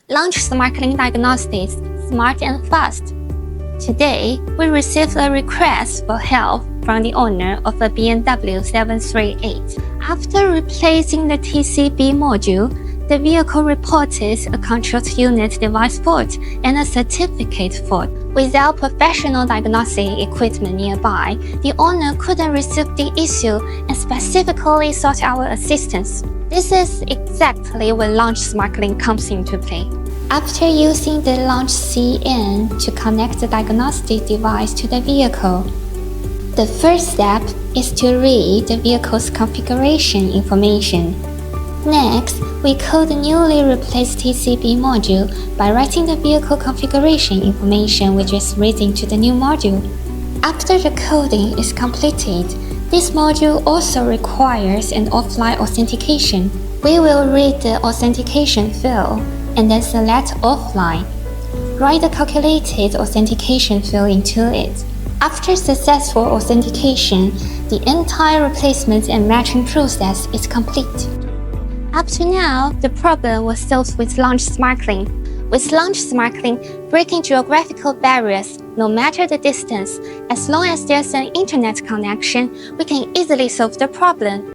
Launch SmartLink Diagnostics, smart and fast. Today, we received a request for help from the owner of a BMW 738. After replacing the TCB module, the vehicle reported a control unit device fault and a certificate fault. Without professional diagnostic equipment nearby, the owner couldn't receive the issue and specifically sought our assistance. This is exactly where Launch SmartLink comes into play. After using the Launch CN to connect the diagnostic device to the vehicle, the first step is to read the vehicle's configuration information. Next, we code the newly replaced TCB module by writing the vehicle configuration information which is reading to the new module. After the coding is completed, this module also requires an offline authentication. We will read the authentication field and then select offline. Write the calculated authentication field into it. After successful authentication, the entire replacement and matching process is complete. Up to now, the problem was solved with Launch SmartLink. With Launch SmartLink, breaking geographical barriers, no matter the distance, as long as there's an internet connection, we can easily solve the problem.